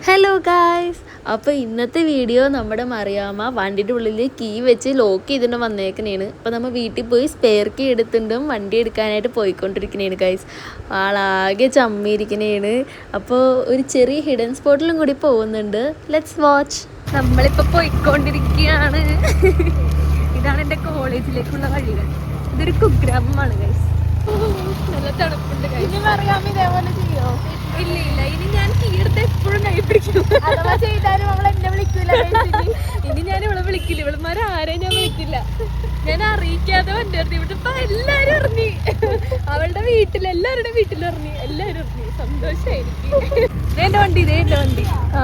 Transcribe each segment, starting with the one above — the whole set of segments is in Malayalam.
ഹലോ ഗായ്സ്, അപ്പോൾ ഇന്നത്തെ വീഡിയോ നമ്മുടെ മറിയാമ്മ വണ്ടിയുടെ ഉള്ളിൽ കീ വെച്ച് ലോക്ക് ചെയ്തിട്ട് വന്നേക്കണേണ്. അപ്പോൾ നമ്മൾ വീട്ടിൽ പോയി സ്പെയർ കീ എടുത്തിട്ടും വണ്ടി എടുക്കാനായിട്ട് പോയിക്കൊണ്ടിരിക്കണേണ് ഗായ്സ്. ആളാകെ ചമ്മിയിരിക്കണേണ്. അപ്പോൾ ഒരു ചെറിയ ഹിഡൻ സ്പോട്ടിലും കൂടി പോകുന്നുണ്ട്. Let's watch. നമ്മളിപ്പോൾ പോയിക്കൊണ്ടിരിക്കുകയാണ്. ഇതാണ് എൻ്റെ കോളേജിലേക്കുള്ള വഴികൾ. ഇതൊരു കുഗ്രാമമാണ് ഗൈസ്. നല്ല തണുപ്പുണ്ട് ഗൈസ്. ഇനി മറിയാമ്മ ഇതേപോലെ ചെയ്യോ? ഇല്ല ഇല്ല, ഇനി ഞാൻ കീഴത്തെ എപ്പോഴും കൈ പിടിക്കും. അഥവാ ചെയ്താലും അവൾ എന്നെ വിളിക്കൂല. ഇനി ഞാൻ ഇവളെ വിളിക്കില്ല. ഇവളമാരെ ആരെയും ഞാൻ വിളിക്കില്ല. ഞാൻ അറിയിക്കാതെ വണ്ടി അറിഞ്ഞു. ഇവിടെ ഇപ്പൊ എല്ലാരും അറിഞ്ഞു. അവളുടെ വീട്ടിൽ എല്ലാവരുടെ വീട്ടിലും അറിഞ്ഞു. എല്ലാരും അറിഞ്ഞു. സന്തോഷായിരിക്കും. എന്റെ വണ്ടി, ഇതേ എന്റെ വണ്ടി. ആ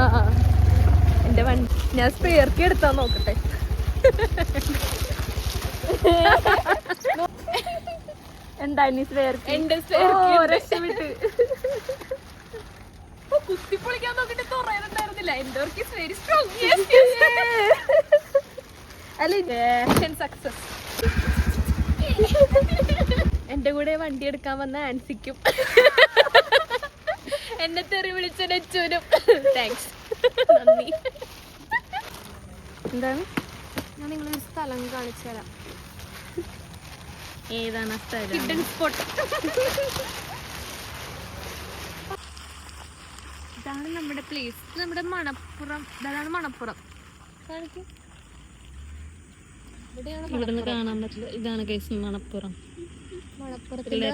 എന്റെ വണ്ടി. ഞാൻ സ്പെയർക്ക് എടുത്താ നോക്കട്ടെ. എന്തായാലും രക്ഷപ്പെട്ട് കുത്തിപ്പൊളിക്കാൻ നോക്കിട്ട് തുറയുന്നുണ്ടായിരുന്നില്ല. എന്റെ കൂടെ വണ്ടി എടുക്കാൻ വന്ന ആൻസിക്കും എന്നെ തെറി വിളിച്ച നെച്ചൂനും താങ്ക്സ്, നന്ദി. എന്താണ്? ഞാൻ നിങ്ങളൊരു സ്ഥലം കാണിച്ചു തരാം. ഏതാണ് സ്ഥലം? Hidden spot. ഇതാണ് നമ്മുടെ പ്ലേസ്. നമ്മുടെ മണപ്പുറം. ഇതാണ് മണപ്പുറം. കാണിക്കും. ഇവിടുന്ന് കാണാൻ പറ്റില്ല. ഇതാണ് കേസ് മണപ്പുറം. മണപ്പുറത്തിന്റെ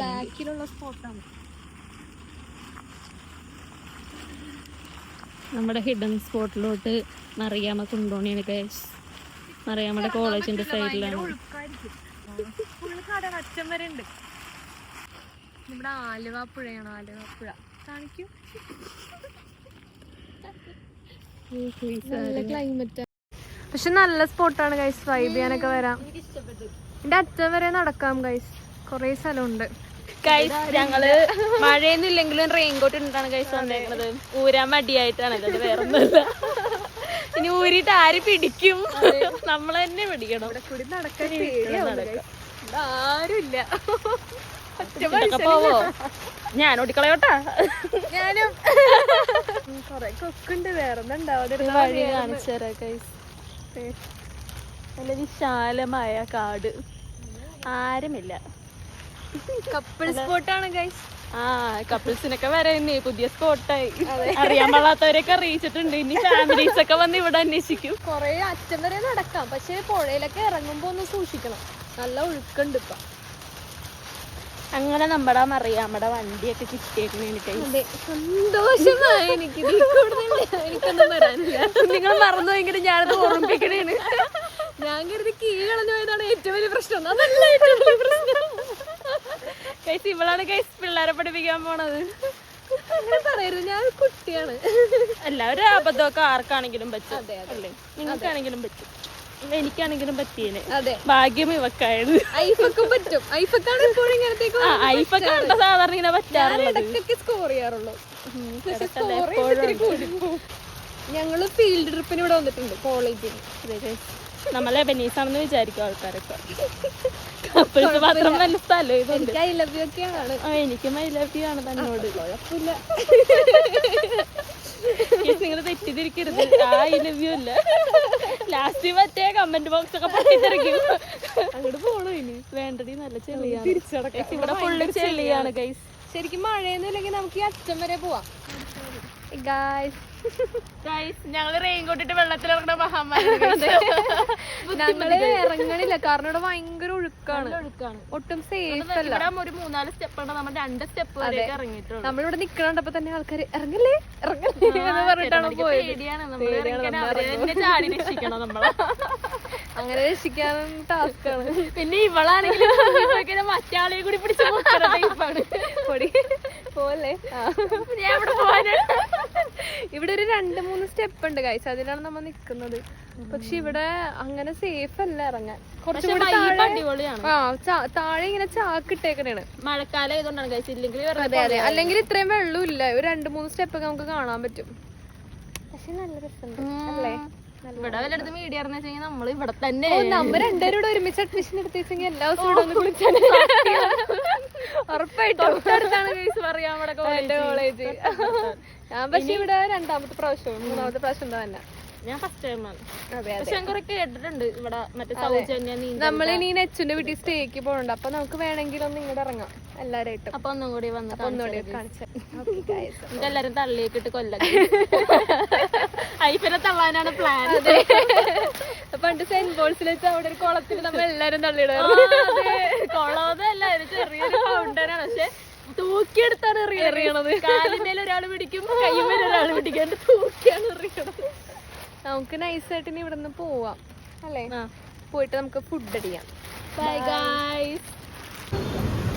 ബാക്കിലുള്ള സ്പോട്ടാണ് നമ്മുടെ ഹിഡൻ സ്പോട്ടിലോട്ട്. മറിയാമ്മ കൊണ്ടുപോകണേണ് കേസ്. മറിയാമ്മയുടെ കോളേജിന്റെ സൈഡിലാണ്. അച്ഛൻ വരെ ഉണ്ട്. നമ്മുടെ ആലുവ പുഴയാണ്. ആലുവ പുഴ കാണിക്കൂ. നല്ല ക്ലൈമറ്റ്, പക്ഷെ നല്ല സ്പോട്ടാണ് ഗൈസ്. വൈബ് ചെയ്യാനൊക്കെ വരാം. എന്റെ അച്ഛൻ വരെ നടക്കാം ഗൈസ്. കൊറേ സ്ഥലമുണ്ട് ഗൈസ്. ഞങ്ങള് മഴയൊന്നും ഇല്ലെങ്കിലും റെയിൻകോട്ട് ഇട്ടാണ് ഗൈസ് വന്നേക്കുന്നത്. ഊരാൻ മടിയായിട്ടാണ്. അത് വേറെ ഒന്നുമില്ല. ഇനി ഊരിട്ട് ആര് പിടിക്കും? നമ്മൾ തന്നെ പിടിക്കണം. ഇവിടെ കൂടി നടക്കാൻ ആരുമില്ല. പോവോ? ഞാൻ ഓടിക്കളയോട്ടാ. ഞാനും കൊറേ കൊക്കുണ്ട്. വേറൊന്നുണ്ടാവാതെ വഴി കാണിച്ചു തരാം ഗൈസ്. നല്ല വിശാലമായ കാട്, ആരുമില്ല. കപ്പിൾ സ്പോട്ടാണ് ഗൈസ്. ആ, കപ്പിൾസിനൊക്കെ വരാനേ പുതിയ സ്പോട്ടായി. അറിയാൻ പാടാത്തവരൊക്കെ അറിയിച്ചിട്ടുണ്ട്. ഇനി ഫാമിലീസ് ഒക്കെ വന്ന് ഇവിടെ അന്വേഷിക്കും. കൊറേ അറ്റം വരെ നടക്കാം, പക്ഷെ പുഴയിലൊക്കെ ഇറങ്ങുമ്പോ ഒന്ന് സൂക്ഷിക്കണം. നല്ല ഒഴുക്കുണ്ട് ഇപ്പൊ. അങ്ങനെ നമ്മുടെ മറിയാമ്മയുടെ വണ്ടിയൊക്കെ കിട്ടിയേക്കണ. എനിക്ക് സന്തോഷമായി. എനിക്കൊന്നും വരാനില്ല. നിങ്ങൾ മറന്നു ഭയങ്കര. ഞാനത് ഓർമ്മിപ്പിക്കണേണ്. ഞാൻ കരുതി കീഴളഞ്ഞു പോയതാണ് ഏറ്റവും വലിയ പ്രശ്നം. അതല്ല ഏറ്റവും വലിയ പ്രശ്നം. കൈസ് ഇവളാണ് കൈസ് പിള്ളേരെ പഠിപ്പിക്കാൻ പോണത്. അങ്ങനെ പറയരുത്, ഞാൻ കുട്ടിയാണ്. എല്ലാവരും അബദ്ധമൊക്കെ ആർക്കാണെങ്കിലും പറ്റും. അല്ലേ? നിങ്ങൾക്കാണെങ്കിലും പറ്റും, എനിക്കാണെങ്കിലും പറ്റിയേനെ. അതെ, ഭാഗ്യം ഇവക്കായത്. ഐഫക്കും പറ്റും. ഐഫക്കാണ് എപ്പോഴും ഇങ്ങനത്തേക്ക്. ഐഫക്കാണ് സാധാരണ ഇങ്ങനെ പറ്റാറുള്ളത്. സ്കോർ ചെയ്യാറുള്ളൂ. ഞങ്ങള് ഫീൽഡ് ട്രിപ്പിന് ഇവിടെ വന്നിട്ടുണ്ട് കോളേജിൽ. നമ്മളെ ബെനീസാണെന്ന് വിചാരിക്കും ആൾക്കാരൊക്കെ. കപ്പിൾസ് മാത്രം നല്ല സ്ഥലം. എനിക്ക് ഐ ലവ് യു ഒക്കെയാണ്. എനിക്കും ഐ ലവ് യു ആണ് തന്നോട്. കുഴപ്പമില്ല. നിങ്ങൾ തെറ്റിദ്ധരിക്കരുത്. ഐ ലവ് യു അല്ല. ലാസ്റ്റ് മറ്റേ കമന്റ് ബോക്സ് ഒക്കെ പൊട്ടിത്തെറിക്കും. അങ്ങോട്ട് പോണു. ഇനി വേണ്ടടി, നല്ല ചെളിയാണ്. ഇവിടെ ഫുള്ള് ചെളിയാണ് ഗൈസ്. ശരിക്കും മഴയൊന്നും ഇല്ലെങ്കിൽ നമുക്ക് ഈ അറ്റം വരെ പോവാം ഗൈസ്. ഞങ്ങള് റെയിൻകോട്ട് ഇട്ട് വെള്ളത്തിലിറങ്ങണ മഹാമാരി. ഞങ്ങള് ഇറങ്ങണില്ല, കാരണം ഇവിടെ ഭയങ്കര ഒഴുക്കാണ്. ഒട്ടും സേഫ് അല്ല. ഒരു 3-4 സ്റ്റെപ്പ് ഉണ്ട്. നമ്മൾ 2 സ്റ്റെപ്പ് വരെ ഇറങ്ങിയിട്ടുണ്ട്. നമ്മളിവിടെ നിക്കണണ്ടപ്പോ തന്നെ ആൾക്കാർ ഇറങ്ങല്ലേ ഇറങ്ങല്ലേ എന്ന് പറഞ്ഞിട്ടാണ് പോയത്. അങ്ങനെ രക്ഷിക്കാനും ടാസ്ക്കാണ്. പിന്നെ ഇവളാണെങ്കിലും മറ്റാളെയും കൂടി പിടിച്ച പോലെ. ഇവിടെ ഒരു 2-3 സ്റ്റെപ്പ് ഉണ്ട് ഗൈസ്. അതിലാണ് നമ്മൾ നിക്കുന്നത്. പക്ഷെ ഇവിടെ അങ്ങനെ സേഫ് അല്ല ഇറങ്ങാൻ. കുറച്ചും കൂടി താഴെ ഇങ്ങനെ ചാക്കിട്ടേക്കണേണ്. മഴക്കാലം ആയതുകൊണ്ടാണ് ഗൈസ്. ഇല്ലെങ്കിൽ അല്ലെങ്കിൽ ഇത്രയും വെള്ളം ഇല്ല. ഒരു 2-3 സ്റ്റെപ്പ് ഒക്കെ നമുക്ക് കാണാൻ പറ്റും. പക്ഷെ നല്ല രസമുണ്ട് അല്ലേ? ഇവിടെ വല്ലയിടത്തും വീഡിയോ ഇറന്ന് വെച്ചാൽ നമ്മൾ ഇവിടെ തന്നെ നമ്മ രണ്ടുപേരോട് ഒരുമിച്ച് അഡ്മിഷൻ എടുത്തെങ്കിൽ എല്ലാ ദിവസവും ഇവിടെ ഒന്ന് കുളിച്ചാൽ ഉറപ്പായിട്ടും പറയാം നമ്മുടെ കോളേജ്. ഞാൻ പക്ഷെ ഇവിടെ 2ാമത്തെ പ്രാവശ്യം 3ാമത്തെ പ്രാവശ്യം എന്താ തന്നെ. ഞാൻ ഫസ്റ്റ് ടൈമാണ്. അതെ പക്ഷെ ഞാൻ കുറെ കേട്ടിട്ടുണ്ട് ഇവിടെ മറ്റേ സൗജന്യ നീന്തൽ. നമ്മളിനി നെച്ചുന്റെ വീട്ടിൽ സ്റ്റേക്ക് പോകണ്ട. അപ്പൊ നമുക്ക് വേണമെങ്കിൽ ഒന്ന് ഇങ്ങോട്ട് ഇറങ്ങാം എല്ലാരായിട്ടും. അപ്പൊ ഒന്നും കൂടി വന്ന് ഒന്നുകൂടി കാണിച്ചു. എല്ലാരും തള്ളിയേക്കിട്ട് കൊല്ലം ഐഫിനെ തള്ളാനാണ് പ്ലാൻ. പണ്ട് സെന്റ് പോൾസിൽ വെച്ച് അവിടെ ഒരു കുളത്തിൽ നമ്മൾ എല്ലാരും തള്ളിയിടും. കുളമൊന്നുമല്ല, ഒരു ചെറിയൊരു ഫൗണ്ടനാണ്. പക്ഷെ തൂക്കിയെടുത്താണ് എറിയണത്. കാലിന്റെ ഒരാൾ പിടിക്കും, കൈമേൽ ഒരാൾ പിടിക്കാണ്ട് തൂക്കിയാണ് എറിയണത്. നമുക്ക് നൈസായിട്ട് ഇനി ഇവിടെ നിന്ന് പോവാം അല്ലേ? പോയിട്ട് നമുക്ക് ഫുഡ് അടിക്കാം. Bye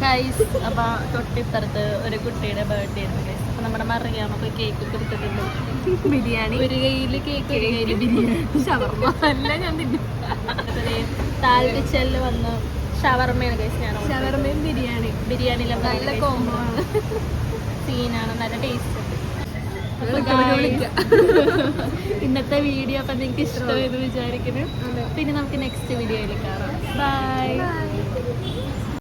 guys. അപ്പൊ തൊട്ടിപ്പുറത്ത് ഒരു കുട്ടിയുടെ ബർത്ത്ഡേ ആയിരുന്നു ഗൈസ്. അപ്പൊ നമ്മുടെ മറിയാമ്മ പോയി കേക്ക് കൊടുത്തിട്ടുണ്ട്. ബിരിയാണി ഒരു കയ്യില് കേക്ക്, ഒരു കയ്യില് ബിരിയാണി. ഷവർമ്മ എല്ലാം ഞാൻ തിന്നു. താൽക്കിച്ചല് വന്ന് ഷവർമ്മയാണ് ഗൈസ്. ഞാൻ ഷവർമ്മയും ബിരിയാണിയിലെ നല്ല കോംബോ ആണ്. സീനാണ്, നല്ല ടേസ്റ്റ് ഉണ്ട്. ഇന്നത്തെ വീഡിയോ അപ്പൊ നിങ്ങൾക്ക് ഇഷ്ടമായെന്ന് വിചാരിക്കുന്നു. പിന്നെ നമുക്ക് നെക്സ്റ്റ് വീഡിയോയിൽ കാണാം. ബൈ.